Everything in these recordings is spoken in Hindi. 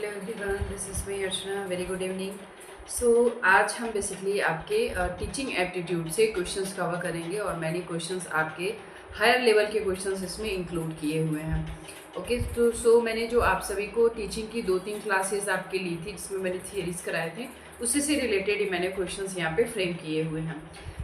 Hello everyone, this is me Archana. Very good evening. So आज हम बेसिकली आपके टीचिंग एप्टीट्यूड से क्वेश्चंस कवर करेंगे और मैंने क्वेश्चंस आपके हायर लेवल के क्वेश्चंस इसमें इंक्लूड किए हुए हैं। ओके, तो मैंने जो आप सभी को टीचिंग की 2-3 क्लासेस आपके ली थी जिसमें मैंने थियरीज कराए थे, उससे से रिलेटेड ही मैंने क्वेश्चंस यहाँ पे फ्रेम किए हुए हैं।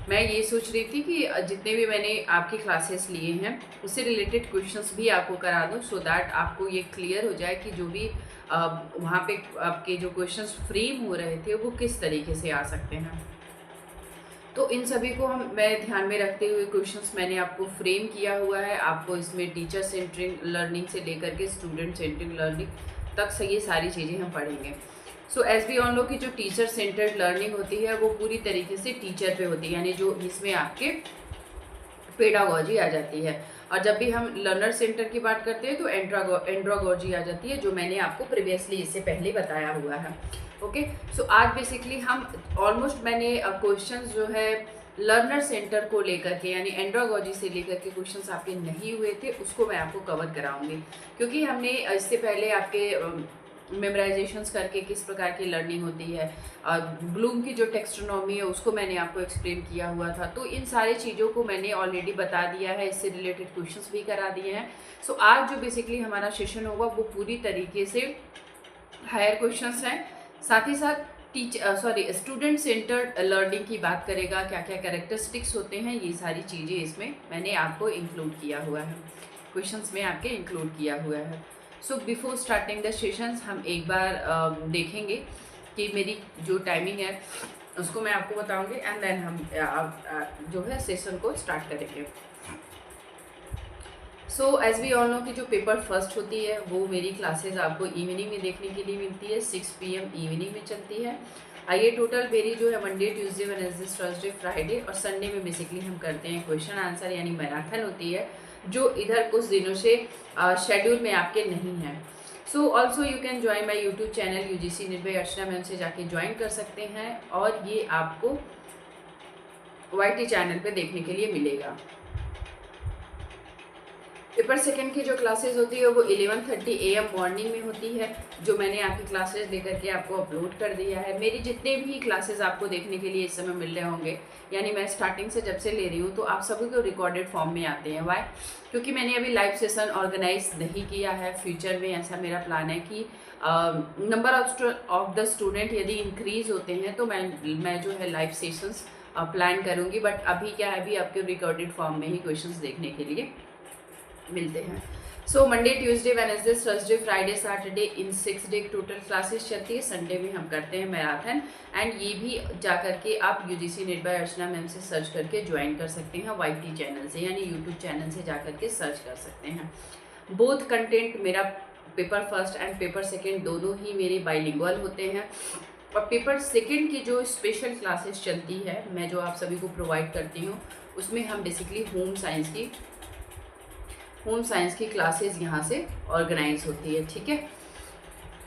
मैं ये सोच रही थी कि जितने भी मैंने आपकी क्लासेस लिए हैं उससे रिलेटेड क्वेश्चंस भी आपको करा दूँ, सो दैट आपको ये क्लियर हो जाए कि जो भी वहाँ पे आपके जो क्वेश्चंस फ्रेम हो रहे थे वो किस तरीके से आ सकते हैं। तो इन सभी को मैं ध्यान में रखते हुए क्वेश्चंस मैंने आपको फ्रेम किया हुआ है। आपको इसमें टीचर सेंटरिंग लर्निंग से लेकर के स्टूडेंट सेंटरिंग लर्निंग तक से ये सारी चीज़ें हम पढ़ेंगे। So as we all know कि जो टीचर सेंटर्ड लर्निंग होती है वो पूरी तरीके से टीचर पे होती है, यानी जो इसमें आपके पेडागोजी आ जाती है। और जब भी हम लर्नर सेंटर की बात करते हैं तो एंड्रागोजी आ जाती है, जो मैंने आपको प्रीवियसली इससे पहले बताया हुआ है। ओके, सो आज बेसिकली हम ऑलमोस्ट मैंने क्वेश्चन जो है लर्नर सेंटर को लेकर के यानी एंड्रागोजी से लेकर के क्वेश्चंस आपके नहीं हुए थे उसको मैं आपको कवर कराऊंगी, क्योंकि हमने इससे पहले आपके मेमोराइजेशंस करके किस प्रकार की लर्निंग होती है, ब्लूम की जो टेक्स्टोनॉमी है उसको मैंने आपको एक्सप्लेन किया हुआ था। तो इन सारी चीज़ों को मैंने ऑलरेडी बता दिया है, इससे रिलेटेड क्वेश्चंस भी करा दिए हैं। सो आज जो बेसिकली हमारा सेशन होगा वो पूरी तरीके से हायर क्वेश्चंस हैं, साथ ही साथ स्टूडेंट सेंटर्ड लर्निंग की बात करेगा, क्या क्या कैरेक्टरिस्टिक्स होते हैं, ये सारी चीज़ें इसमें मैंने आपको इंक्लूड किया हुआ है, क्वेश्चंस में आपके इंक्लूड किया हुआ है। So before starting the sessions हम एक बार देखेंगे कि मेरी जो टाइमिंग है उसको मैं आपको बताऊंगी एंड देन हम जो है सेशन को स्टार्ट करेंगे। So as we all know कि जो पेपर फर्स्ट होती है वो मेरी क्लासेस आपको इवनिंग में देखने के लिए मिलती है, 6 PM इवनिंग में चलती है। ये टोटल मेरी जो है Monday, Tuesday, Wednesday, Thursday, Friday और संडे में बेसिकली हम करते हैं क्वेश्चन आंसर यानी मैराथन होती है, जो इधर कुछ दिनों से शेड्यूल में आपके नहीं है। So also you can join my YouTube channel UGC निर्भय अर्चना मैम से जाके ज्वाइन कर सकते हैं और ये आपको YT चैनल पे देखने के लिए मिलेगा। पेपर सेकंड की जो क्लासेस होती है वो 11:30 AM मॉर्निंग में होती है, जो मैंने आपकी क्लासेस देकर के आपको अपलोड कर दिया है। मेरी जितने भी क्लासेस आपको देखने के लिए इस समय मिल रहे होंगे, यानी मैं स्टार्टिंग से जब से ले रही हूँ तो आप सभी को रिकॉर्डेड फॉर्म में आते हैं। वाई? क्योंकि मैंने अभी लाइव सेशन ऑर्गेनाइज नहीं किया है। फ्यूचर में ऐसा मेरा प्लान है कि नंबर ऑफ द स्टूडेंट यदि इंक्रीज होते हैं तो मैं जो है लाइव सेशंस प्लान करूँगी, बट अभी क्या है, अभी आपके रिकॉर्डेड फॉर्म में ही क्वेश्चंस देखने के लिए मिलते हैं। So Monday, Tuesday, Wednesday, Thursday, Friday, Saturday, in 6 day total classes चलती है। संडे में हम करते हैं मैराथन एंड ये भी जा करके आप UGC निर्भय अर्चना मैम से सर्च करके ज्वाइन कर सकते हैं YT चैनल से, यानी यूट्यूब चैनल से जा करके सर्च कर सकते हैं। बोथ कंटेंट मेरा paper first and paper second दोनों ही मेरे बाइलिंगुअल होते हैं। और पेपर सेकेंड की जो स्पेशल क्लासेस चलती है मैं जो आप सभी को प्रोवाइड करती हूँ उसमें हम बेसिकली होम साइंस की क्लासेस यहाँ से ऑर्गेनाइज होती है, ठीक है।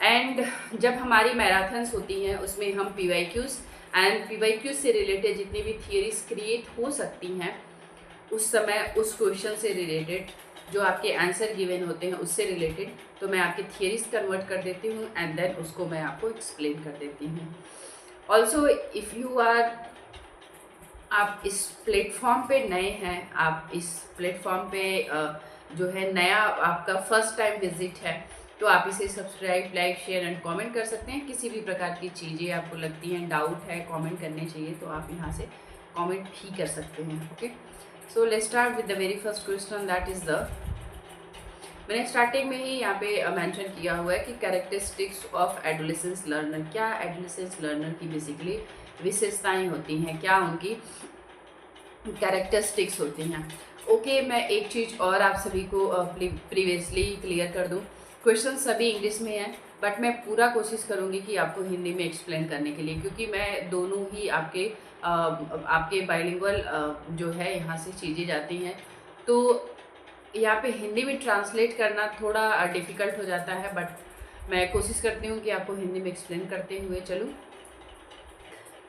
एंड जब हमारी मैराथन्स होती हैं उसमें हम PYQs से रिलेटेड जितनी भी थियरीज क्रिएट हो सकती हैं उस समय उस क्वेश्चन से रिलेटेड जो आपके आंसर गिवन होते हैं उससे रिलेटेड तो मैं आपकी थियरीज कन्वर्ट कर देती हूँ एंड देन उसको मैं आपको एक्सप्लेन कर देती हूँ। ऑल्सो इफ़ यू आर आप इस प्लेटफॉर्म पे नए हैं, आप इस प्लेटफॉर्म पे जो है नया आपका फर्स्ट टाइम विजिट है, तो आप इसे subscribe, like, share and comment कर सकते हैं। किसी भी प्रकार की चीज़ें आपको लगती हैं, डाउट है, कमेंट करने चाहिए तो आप यहाँ से कमेंट भी कर सकते हैं। Okay, so let's start with the very first question, that is मैंने स्टार्टिंग में ही यहाँ पे मेंशन किया हुआ है कि कैरेक्टरिस्टिक्स ऑफ एडोलेसेंस लर्नर, क्या एडोलेसेंस लर्नर की बेसिकली विशेषताएं होती हैं, क्या उनकी कैरेक्टरिस्टिक्स होती हैं। ओके, मैं एक चीज़ और आप सभी को प्रीवियसली क्लियर कर दूं, क्वेश्चन सभी इंग्लिश में हैं बट मैं पूरा कोशिश करूंगी कि आपको हिंदी में एक्सप्लेन करने के लिए, क्योंकि मैं दोनों ही आपके बाइलिंगुअल जो है यहाँ से चीज़ें जाती हैं, तो यहाँ पे हिंदी में ट्रांसलेट करना थोड़ा डिफ़िकल्ट हो जाता है, बट मैं कोशिश करती हूँ कि आपको हिंदी में एक्सप्लेन करते हुए चलूँ।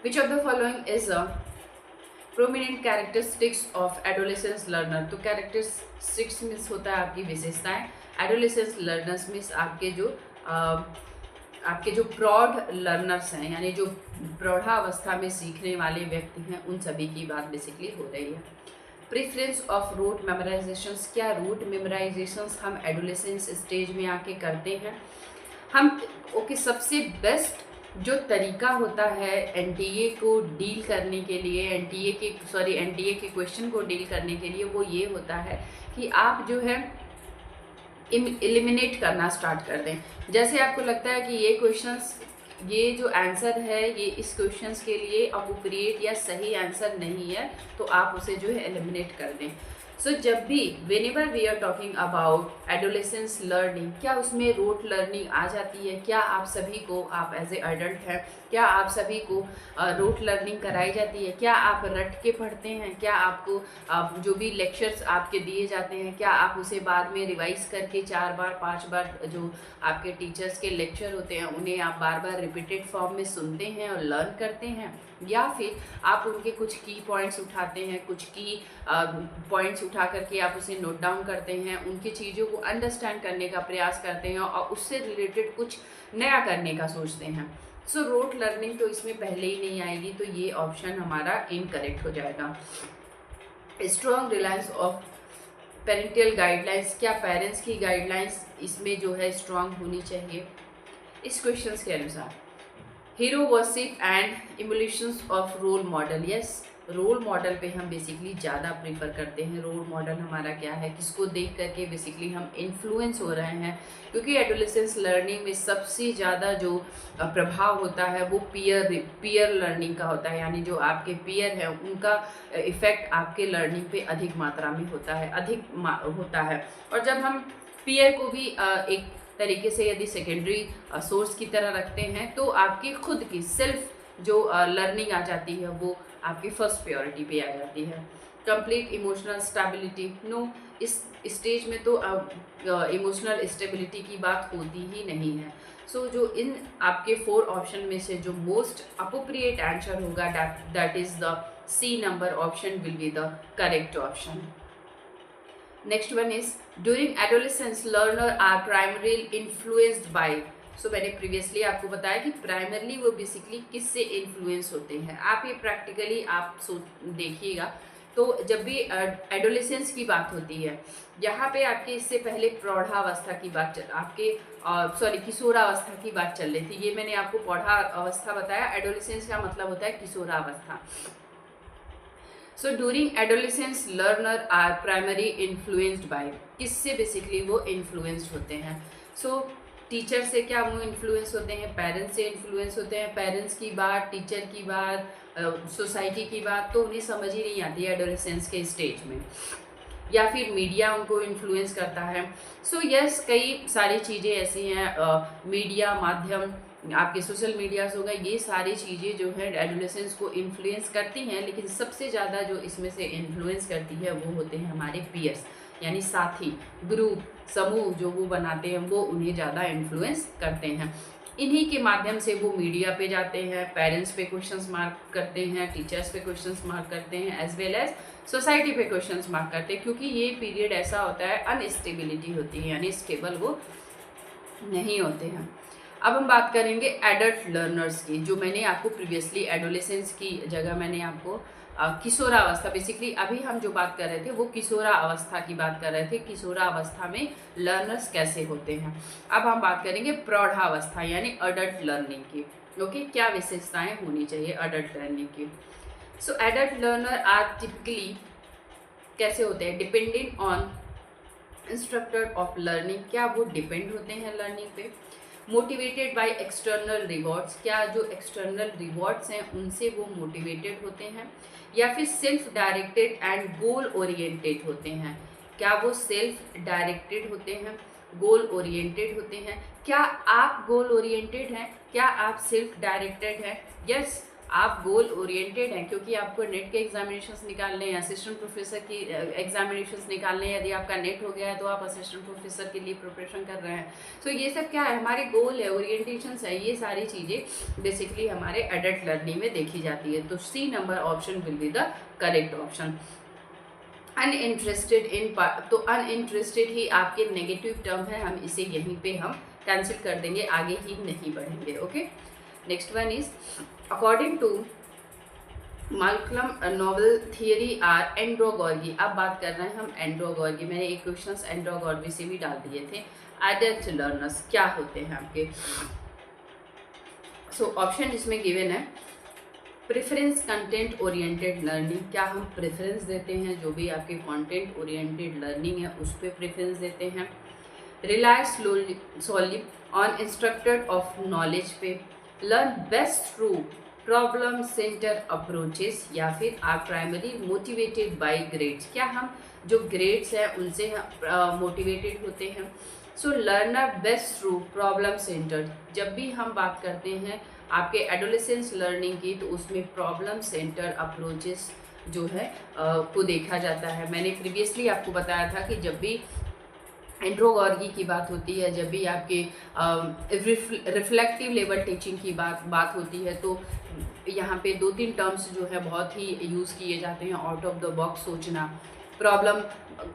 विच of the following is prominent characteristics of adolescence learner. तो कैरेक्टरिस्टिक्स मीन्स होता है आपकी विशेषताएं, एडोलेसेंस लर्नर्स मीन्स आपके जो आपके जो प्रौढ़ लर्नर्स हैं, यानी जो प्रौढ़ावस्था में सीखने वाले व्यक्ति हैं, उन सभी की बात बेसिकली हो रही है। प्रेफरेंस ऑफ रूट मेमोराइजेशंस, क्या रूट मेमोराइजेशंस हम एडोलेसेंस स्टेज में आके करते हैं हम? ओके, सबसे बेस्ट जो तरीका होता है एनटीए को डील करने के लिए, एनटीए के क्वेश्चन को डील करने के लिए, वो ये होता है कि आप जो है एलिमिनेट करना स्टार्ट कर दें। जैसे आपको लगता है कि ये जो आंसर है ये इस क्वेश्चंस के लिए अप्रोप्रिएट या सही आंसर नहीं है, तो आप उसे जो है एलिमिनेट कर दें। सो जब भी whenever we are talking about adolescence learning, क्या उसमें रूट लर्निंग आ जाती है? क्या आप सभी को, आप एज ए अडल्ट हैं, क्या आप सभी को रूट लर्निंग कराई जाती है? क्या आप रट के पढ़ते हैं? क्या आपको जो भी लेक्चर्स आपके दिए जाते हैं, क्या आप उसे बाद में रिवाइज करके 4 बार 5 बार जो आपके टीचर्स के लेक्चर होते हैं उन्हें आप बार बार रिपीटेड फॉर्म में सुनते हैं और लर्न करते हैं? या फिर आप उनके कुछ की पॉइंट्स उठाते हैं, कुछ की पॉइंट्स उठा करके आप उसे नोट डाउन करते हैं, उनकी चीज़ों को अंडरस्टैंड करने का प्रयास करते हैं और उससे रिलेटेड कुछ नया करने का सोचते हैं? सो रूट लर्निंग तो इसमें पहले ही नहीं आएगी, तो ये ऑप्शन हमारा इनकरेक्ट हो जाएगा। Strong Reliance of parental guidelines, क्या पेरेंट्स की गाइडलाइंस इसमें जो है स्ट्रॉन्ग होनी चाहिए? इस क्वेश्चन के अनुसार hero worship and emulations of role model, yes, role model पे हम बेसिकली ज़्यादा प्रीफर करते हैं। रोल मॉडल हमारा क्या है, किसको देख करके बेसिकली हम इन्फ्लुएंस हो रहे हैं, क्योंकि एडोलेसेंस लर्निंग में सबसे ज़्यादा जो प्रभाव होता है वो पीयर लर्निंग का होता है, यानी जो आपके पीयर है उनका इफ़ेक्ट आपके लर्निंग पे अधिक मात्रा में होता है। और जब हम पीयर को भी एक तरीके से यदि सेकेंडरी सोर्स की तरह रखते हैं, तो आपकी खुद की सेल्फ जो लर्निंग आ जाती है वो आपकी फर्स्ट प्रायोरिटी पे आ जाती है। कंप्लीट इमोशनल स्टेबिलिटी, नो, इस स्टेज में तो इमोशनल स्टेबिलिटी की बात होती ही नहीं है। सो जो इन आपके 4 ऑप्शन में से जो मोस्ट अप्रोप्रिएट आंसर होगा, that is the C number option will be the correct option. Next one is during adolescence learner are primary influenced by, so मैंने प्रीवियसली आपको बताया कि प्राइमरली वो बेसिकली किससे इन्फ्लुएंस होते हैं। आप ये प्रैक्टिकली आप देखिएगा, तो जब भी एडोलेसेंस की बात होती है, यहाँ पे आपके इससे पहले प्रौढ़ावस्था की बात किशोरावस्था की बात चल रही थी। ये मैंने आपको प्रौढ़ावस्था बताया, एडोलेसेंस का मतलब होता है किशोरावस्था। So during adolescence learner are primary influenced by, किससे बेसिकली वो इन्फ्लुएंस्ड होते हैं? सो टीचर से क्या वो इन्फ्लुएंस होते हैं, पेरेंट्स से इन्फ्लुएंस होते हैं। पेरेंट्स की बात, टीचर की बात, सोसाइटी की बात तो उन्हें समझ ही नहीं आती है एडोलेसेंस के स्टेज में, या फिर मीडिया उनको इन्फ्लुएंस करता है। सो यस, कई सारी चीज़ें ऐसी हैं, मीडिया माध्यम, आपके सोशल मीडियाज़ हो गए, ये सारी चीज़ें जो है एडोलेसेंस को इन्फ्लुएंस करती हैं, लेकिन सबसे ज़्यादा जो इसमें से इन्फ्लुएंस करती है वो होते हैं हमारे पीयर्स, यानी साथी, ग्रुप, समूह जो वो बनाते हैं वो उन्हें ज़्यादा इन्फ्लुएंस करते हैं। इन्हीं के माध्यम से वो मीडिया पे जाते हैं, पेरेंट्स पे क्वेश्चंस मार्क करते हैं, टीचर्स पे क्वेश्चंस मार्क करते हैं, एज वेल एज सोसाइटी पे क्वेश्चंस मार्क करते हैं, क्योंकि ये पीरियड ऐसा होता है अनस्टेबिलिटी होती है, यानी स्टेबल वो नहीं होते हैं। अब हम बात करेंगे एडल्ट लर्नर्स की, जो मैंने आपको प्रीवियसली एडोलेसेंस की जगह मैंने आपको किशोरावस्था, बेसिकली अभी हम जो बात कर रहे थे वो किशोरावस्था की बात कर रहे थे, किशोरावस्था में लर्नर्स कैसे होते हैं। अब हम बात करेंगे प्रौढ़ावस्था यानी अडल्ट लर्निंग की। ओके, क्या विशेषताएं होनी चाहिए अडल्ट लर्निंग की? सो एडल्ट लर्नर आर टिपिकली कैसे होते हैं, dependent on instructor of learning, क्या वो डिपेंड होते हैं लर्निंग पे। मोटिवेटेड बाय एक्सटर्नल रिवॉर्ड्स, क्या जो एक्सटर्नल रिवॉर्ड्स हैं उनसे वो मोटिवेटेड होते हैं, या फिर self directed and goal oriented होते हैं, क्या वो सेल्फ डायरेक्टेड होते हैं, गोल ओरिएंटेड होते हैं। क्या आप गोल ओरिएंटेड हैं, क्या आप सेल्फ डायरेक्टेड हैं? यस, आप गोल ओरिएंटेड हैं, क्योंकि आपको नेट के एग्जामिनेशंस निकालने हैं, असिस्टेंट प्रोफेसर की एग्जामिनेशंस निकालने हैं। यदि आपका नेट हो गया है तो आप असिस्टेंट प्रोफेसर के लिए प्रिपरेशन कर रहे हैं। सो ये सब क्या है, हमारे गोल है, ओरिएंटेशंस है, ये सारी चीज़ें बेसिकली हमारे एडल्ट लर्निंग में देखी जाती है। तो C number option will be the correct option. Uninterested in, तो अनइंटरेस्टेड ही आपके नेगेटिव टर्म है, हम इसे यहीं पे हम कैंसिल कर देंगे, आगे ही नहीं बढ़ेंगे। Okay, next one is according to Malcolm Noble theory or andragogy. अब बात कर रहे हैं हम एंड्रोगॉर्गी। मैंने एक क्वेश्चन एंड्रोगॉर्गी से भी डाल दिए थे। एडल्ट लर्नर्स क्या होते हैं आपके? सो ऑप्शन इसमें गिवन है प्रेफरेंस कंटेंट ओरिएंटेड लर्निंग। क्या हम प्रेफरेंस देते हैं, जो भी आपके कंटेंट ओरिएंटेड लर्निंग है उस पर प्रेफरेंस देते हैं। Rely solely on instructed of knowledge पे, learn best through problem centre approaches, या फिर are primary motivated by grades. क्या हम जो ग्रेड्स हैं उनसे मोटिवेटेड होते हैं? So learner best through problem centre. जब भी हम बात करते हैं आपके एडोलेसेंस लर्निंग की, तो उसमें प्रॉब्लम सेंटर अप्रोचेस जो है को देखा जाता है। मैंने प्रीवियसली आपको बताया था कि जब भी एंड्रोगॉर्गी की बात होती है, जब भी आपके रिफ्लेक्टिव लेवल टीचिंग की बात होती है, तो यहाँ पे 2-3 टर्म्स जो है बहुत ही यूज़ किए जाते हैं। आउट ऑफ द बॉक्स सोचना, प्रॉब्लम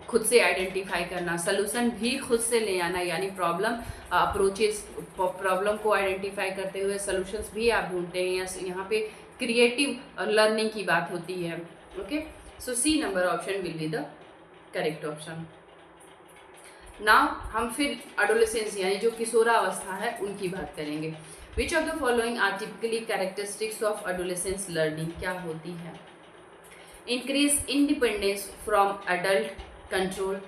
खुद से आइडेंटिफाई करना, सलूशन भी खुद से ले आना, यानी प्रॉब्लम अप्रोचेस, प्रॉब्लम को आइडेंटिफाई करते हुए सलूशंस भी आप ढूंढते हैं। यहाँ पे क्रिएटिव लर्निंग की बात होती है। Okay, so C number option will be the correct option. Now हम फिर एडोलेसेंस यानी जो किशोरावस्था है उनकी बात करेंगे। Which of the following are typically characteristics of adolescence learning? क्या होती है? Increase independence from adult control,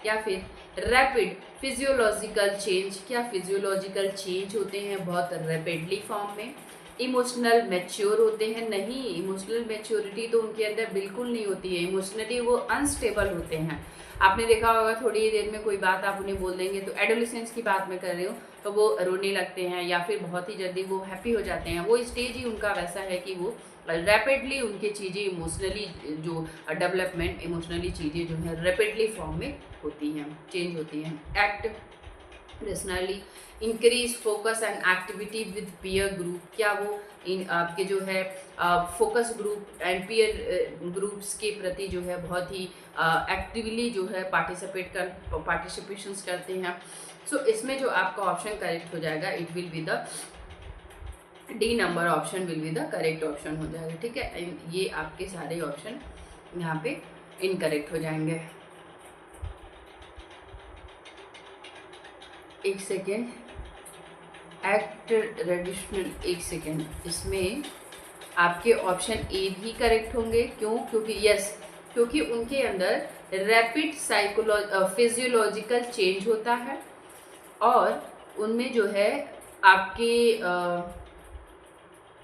या फिर रैपिड फिजियोलॉजिकल चेंज। क्या फिजियोलॉजिकल चेंज होते हैं बहुत रैपिडली फॉर्म में? इमोशनल मैच्योर होते हैं? नहीं, इमोशनल मैच्योरिटी तो उनके अंदर बिल्कुल नहीं होती है। इमोशनली वो अनस्टेबल होते हैं। आपने देखा होगा थोड़ी देर में कोई बात आप उन्हें बोल देंगे, तो एडोलेसेंस की बात मैं कर रही हूँ, तो वो रोने लगते हैं या फिर बहुत ही जल्दी वो हैप्पी हो जाते हैं। वो स्टेज ही उनका वैसा है कि वो रैपिडली उनकी चीज़ें इमोशनली जो डेवलपमेंट इमोशनली चीज़ें जो है रैपिडली फॉर्म में होती हैं, चेंज होती हैं। Act personally increase focus and activity with peer group. क्या वो इन आपके जो है focus group and peer groups के प्रति जो है बहुत ही एक्टिवली जो है पार्टिसिपेशंस करते हैं? सो इसमें जो आपका ऑप्शन करेक्ट हो जाएगा, it will be the D number option will be the correct option हो जाएगा। ठीक है, ये आपके सारे ऑप्शन यहाँ पे इनकरेक्ट हो जाएंगे। एक सेकेंड, एक्ट ट्रेडिशनल, एक सेकेंड, इसमें आपके ऑप्शन ए भी करेक्ट होंगे। क्यों? क्योंकि यस, क्योंकि उनके अंदर रैपिड फिजियोलॉजिकल चेंज होता है और उनमें जो है आपके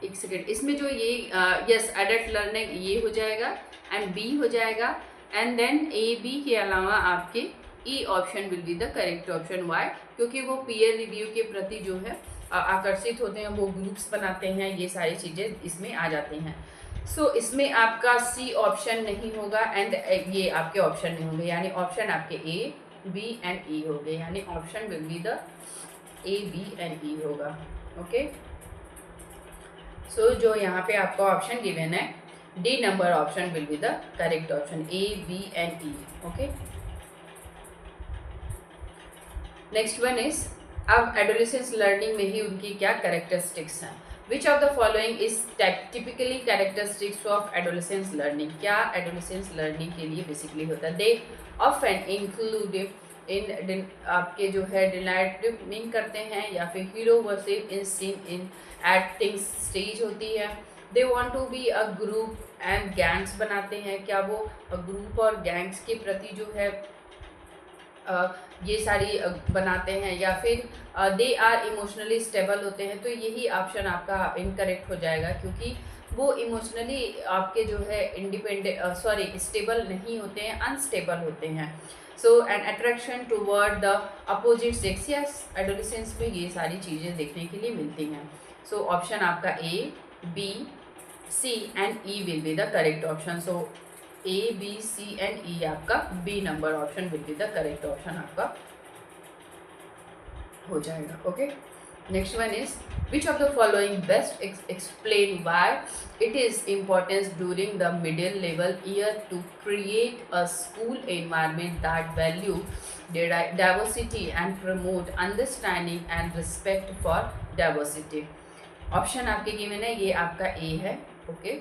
एक सेकेंड, इसमें जो ये यस एडल्ट लर्निंग ये हो जाएगा एंड बी हो जाएगा, एंड देन ए बी के अलावा आपके E option will be the correct option. Why? क्योंकि वो पीयर रिव्यू के प्रति जो है आकर्षित होते हैं, वो ग्रुप्स बनाते हैं, ये सारी चीज़ें इसमें आ जाती हैं। सो इसमें आपका सी ऑप्शन नहीं होगा एंड ये आपके ऑप्शन नहीं होंगे, यानी ऑप्शन आपके ए बी एंड ई हो गए, यानी option will be the A B and E होगा। ओके, सो जो यहाँ पे आपका ऑप्शन गिवन है D number option will be the correct option, A B and E. Okay, next one is अब एडोलेसेंस लर्निंग में ही उनकी क्या कैरेक्टरिस्टिक्स हैं? Which of the following is typically characteristics of adolescence learning? क्या एडोलेसेंस लर्निंग के लिए बेसिकली होता है? दे ऑफन इंक्लूड इन आपके जो है डिलाइटिंग करते हैं, या फिर hero versus in scene in acting stage होती है। They want to be a group and gangs बनाते हैं। क्या वो ग्रुप और गैंग्स के प्रति जो है ये सारी बनाते हैं, या फिर दे आर इमोशनली स्टेबल होते हैं? तो यही ऑप्शन आपका इनकरेक्ट हो जाएगा, क्योंकि वो इमोशनली आपके जो है स्टेबल नहीं होते हैं, अनस्टेबल होते हैं। So an attraction toward the opposite sex, yes adolescence में ये सारी चीज़ें देखने के लिए मिलती हैं। सो ऑप्शन आपका A B C and E will be the correct option. So A B C and E आपका B number option will be the correct option आपका हो जाएगा। Okay, Next one is, which of the following best explain why it is important during the middle level year to create a school environment that value diversity and promote understanding and respect for diversity. Option आपके गिवन है, ये आपका ए है. Okay.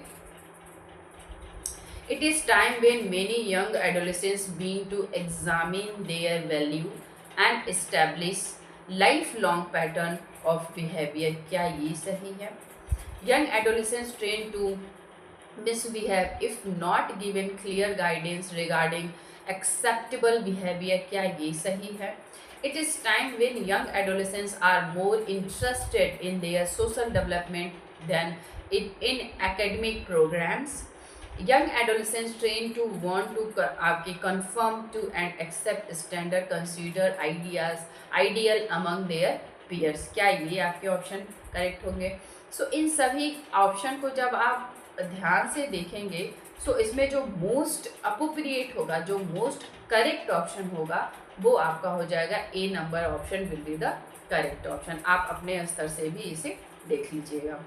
It is time when many young adolescents begin to examine their value and establish lifelong pattern of behavior. क्या ये सही है? Young adolescents train to misbehave if not given clear guidance regarding acceptable behavior. क्या ये सही है? It is time when young adolescents are more interested in their social development than in academic programs. Young adolescents train to want to आपके conform to and accept standard considered ideal among their peers. क्या ये आपके ऑप्शन करेक्ट होंगे? सो इन सभी ऑप्शन को जब आप ध्यान से देखेंगे, सो इसमें जो मोस्ट अप्रोप्रिएट होगा, जो मोस्ट करेक्ट ऑप्शन होगा, वो आपका हो जाएगा A number option will be the correct option. आप अपने स्तर से भी इसे देख लीजिएगा.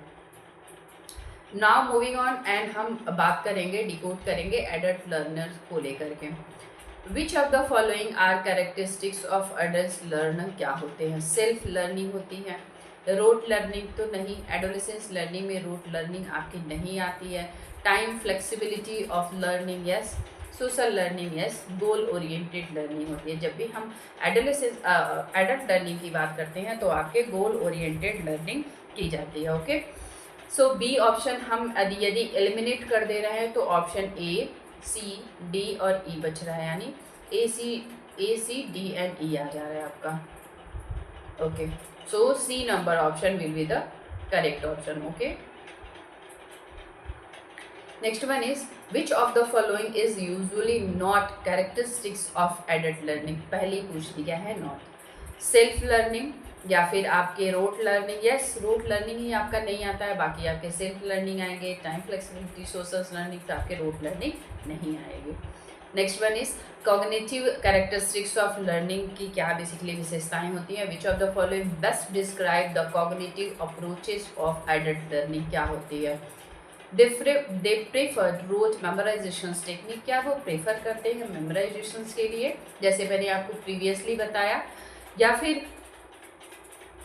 नाउ मूविंग ऑन, एंड हम बात करेंगे, डिकोड करेंगे एडल्ट लर्नर्स को लेकर के. Which of the following are characteristics of adult learner. क्या होते हैं? सेल्फ लर्निंग होती है, रोट लर्निंग तो नहीं, एडोलेसेंस लर्निंग में रोट लर्निंग आपकी नहीं आती है. Time flexibility of learning yes, social learning yes, goal oriented learning होती है. जब भी हम एडल्ट लर्निंग की बात करते हैं तो आपके गोल ओरिएंटेड लर्निंग की जाती है. ओके. सो बी ऑप्शन हम यदि एलिमिनेट कर दे रहे हैं तो ऑप्शन ए, सी, डी और ई बच रहा है, यानी ए सी डी एंड ई आ जा रहा है आपका. Okay. So C number option will be the correct option. Okay. Next one is, which of the following is usually not characteristics of adult learning. पहले पूछ दिया है नॉट. सेल्फ लर्निंग या फिर आपके rote learning. Yes, rote learning ही आपका नहीं आता है, बाकी आपके सेल्फ लर्निंग आएंगे. टाइम फ्लेक्सिबिलिटी, सोशल लर्निंग, तो आपके रोट लर्निंग नहीं आएगी. Next one is, cognitive characteristics of learning की क्या बेसिकली विशेषताएं होती हैं. Which of the following best describe the cognitive approaches of adult learning. क्या होती है? They prefer rote memorization technique. क्या वो प्रेफर करते हैं मेमोराइजेशन के लिए, जैसे मैंने आपको प्रीवियसली बताया, या फिर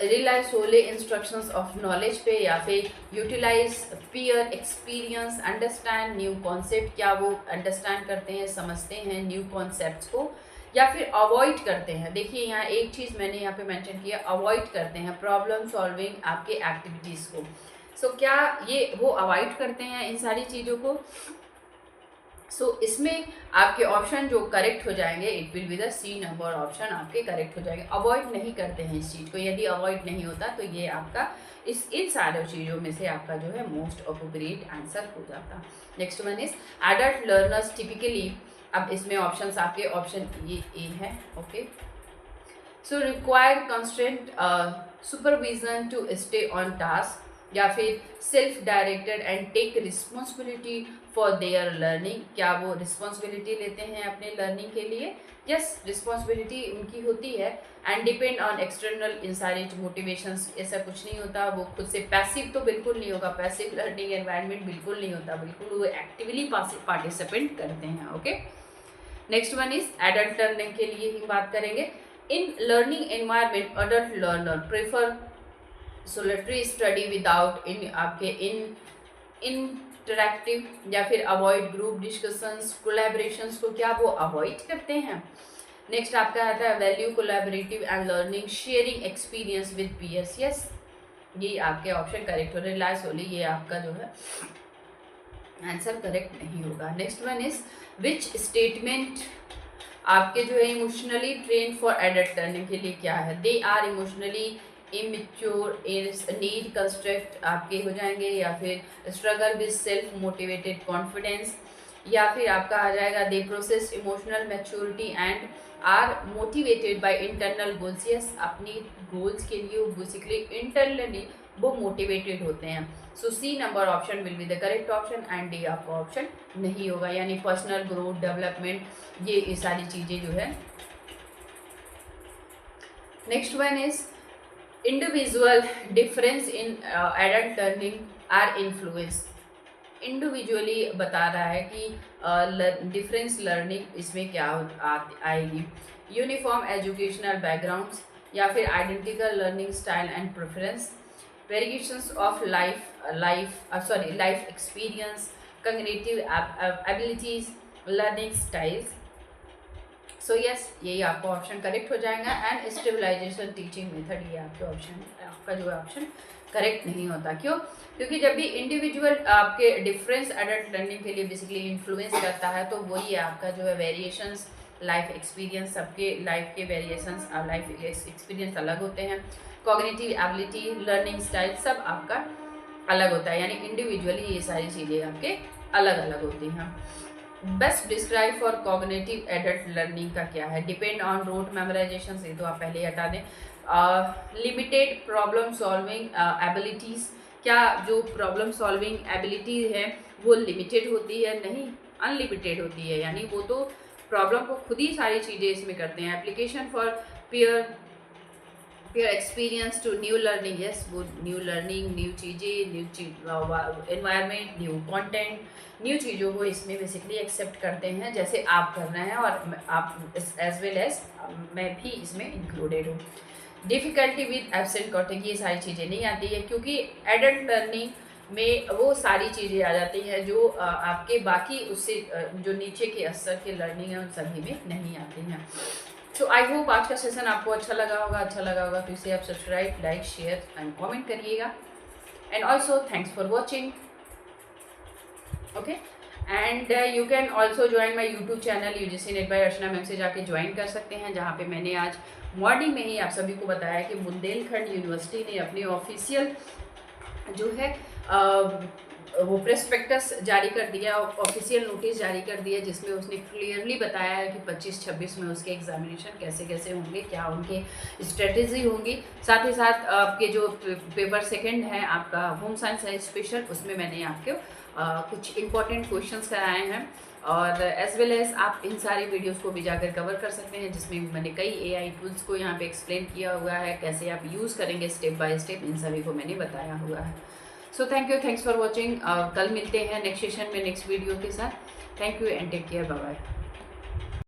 rely Sole instructions of knowledge पे, या फिर utilize peer experience, understand new concept. क्या वो अंडरस्टैंड करते हैं, समझते हैं न्यू कॉन्सेप्ट्स को, या फिर अवॉइड करते हैं. देखिए यहाँ एक चीज़ मैंने यहाँ पे मेंशन किया, अवॉइड करते हैं प्रॉब्लम सॉल्विंग आपके एक्टिविटीज़ को. सो क्या ये वो अवॉइड करते हैं इन सारी चीज़ों को? सो इसमें आपके ऑप्शन जो करेक्ट हो जाएंगे, it will be the C number option आपके करेक्ट हो जाएंगे. अवॉइड नहीं करते हैं इस चीज़ को. यदि अवॉइड नहीं होता तो ये आपका इन सारे चीज़ों में से आपका जो है मोस्ट अप्रोप्रिएट आंसर हो जाता. Next one is, adult learners typically. अब इसमें ऑप्शंस आपके ऑप्शन ये ए है. Okay. So required constant supervision to stay on task, या फिर self directed and take responsibility for their learning. क्या वो रिस्पॉन्सिबिलिटी लेते हैं अपने लर्निंग के लिए? यस, रिस्पॉन्सिबिलिटी उनकी होती है. एंड डिपेंड ऑन एक्सटर्नल इन सारे मोटिवेशंस. ऐसा कुछ नहीं होता, वो खुद से पैसिव तो बिल्कुल नहीं होगा, पैसिव लर्निंग एनवायरनमेंट बिल्कुल नहीं होता, बिल्कुल वो एक्टिवली पार्टिसिपेंट करते हैं. Okay. Next one is, adult learning के लिए ही बात करेंगे. In learning environment adult learner prefer solitary study without आपके इंटरैक्टिव, या फिर अवॉइड ग्रुप डिस्कशंस, कोलैबोरेशंस को. क्या वो अवॉइड करते हैं? नेक्स्ट आपका आता है value collaborative and learning, sharing experience with peers. Yes, ये आपके ऑप्शन करेक्ट हो रहे. रिलायंस होली, ये आपका जो है आंसर करेक्ट नहीं होगा. Next one is, which statement आपके जो है emotionally train for adult learning के लिए क्या है? They are emotionally immature, need construct आपके हो जाएंगे, या फिर struggle with self motivated confidence, या फिर आपका आ जाएगा they process emotional maturity and are motivated by internal goals. Yes, अपनी गोल्स के लिए वो बेसिकली इंटरनली वो मोटिवेटेड होते हैं. So C number option will be the correct option, and D आपका ऑप्शन नहीं होगा, यानी पर्सनल ग्रोथ, डेवलपमेंट, ये सारी चीज़ें जो है. Next one is, individual difference in adult learning are influence. Individually बता रहा है कि डिफरेंस लर्निंग इसमें क्या आएगी, यूनिफॉर्म एजुकेशनल बैकग्राउंड्स या फिर identical learning style and preference, variations of life experience, cognitive abilities, learning styles. So yes, यही आपका ऑप्शन करेक्ट हो जाएगा। एंड स्टेबलाइजेशन टीचिंग मेथड, ये आपके ऑप्शन, आपका जो है ऑप्शन करेक्ट नहीं होता। क्यों? क्योंकि जब भी इंडिविजुअल आपके डिफरेंस एडल्ट लर्निंग के लिए बेसिकली इन्फ्लुएंस करता है, तो वही आपका जो है वेरिएशंस, लाइफ एक्सपीरियंस, सबके लाइफ के वेरिएशंस, लाइफ एक्सपीरियंस अलग होते हैं, कॉग्निटिव एबिलिटी, लर्निंग स्टाइल सब आपका अलग होता है। यानी इंडिविजुअली ये सारी चीज़ें आपके अलग अलग होती हैं। Best describe for cognitive adult learning का क्या है? डिपेंड ऑन रोट मेमोराइजेशन, से तो आप पहले ही हटा दें। लिमिटेड प्रॉब्लम सॉल्विंग एबिलिटीज़, क्या जो प्रॉब्लम सॉल्विंग एबिलिटी है वो लिमिटेड होती है? नहीं, अनलिमिटेड होती है। यानी वो तो प्रॉब्लम को खुद ही सारी चीज़ें इसमें करते हैं। Application for peer experience to new learning, yes, वो न्यू लर्निंग, न्यू चीज़ें, new environment, new content, new चीज़ों को इसमें बेसिकली एक्सेप्ट करते हैं, जैसे आप कर रहे हैं और आप एज वेल एज मैं भी इसमें इंक्लूडेड हूँ। डिफ़िकल्टी विद एब्सेंट कॉन्टेक्ट, ये सारी चीज़ें नहीं आती है, क्योंकि एडल्ट लर्निंग में वो सारी चीज़ें आ जाती हैं जो आपके बाकी उससे जो नीचे के स्तर के लर्निंग है उन सभी में नहीं आती हैं। सो आई होप आज का सेशन आपको अच्छा लगा होगा तो इसे आप subscribe, like, share and comment करिएगा। And also thanks for watching, okay. And you can also join my YouTube channel UGC net by Archana ma'am से जाके ज्वाइन कर सकते हैं, जहाँ पे मैंने आज मॉर्निंग में ही आप सभी को बताया कि बुंदेलखंड यूनिवर्सिटी ने अपनी ऑफिशियल जो है वो प्रेस्पेक्टस जारी कर दिया, ऑफिशियल नोटिस जारी कर दिया, जिसमें उसने क्लियरली बताया है कि 25-26 में उसके एग्जामिनेशन कैसे कैसे होंगे, क्या उनके स्ट्रेटेजी होंगी। साथ ही साथ आपके जो पेपर सेकंड है आपका होम साइंस है स्पेशल, उसमें मैंने आपके कुछ इंपॉर्टेंट क्वेश्चंस कराए हैं, और एज वेल एज आप इन सारी वीडियोस को भी जाकर कवर कर सकते हैं, जिसमें मैंने कई AI टूल्स को यहाँ पे एक्सप्लेन किया हुआ है, कैसे आप यूज़ करेंगे स्टेप बाय स्टेप, इन सभी को मैंने बताया हुआ है। So thank you, thanks for watching. कल मिलते हैं नेक्स्ट सेशन में नेक्स्ट वीडियो के साथ। Thank you and take care, bye bye.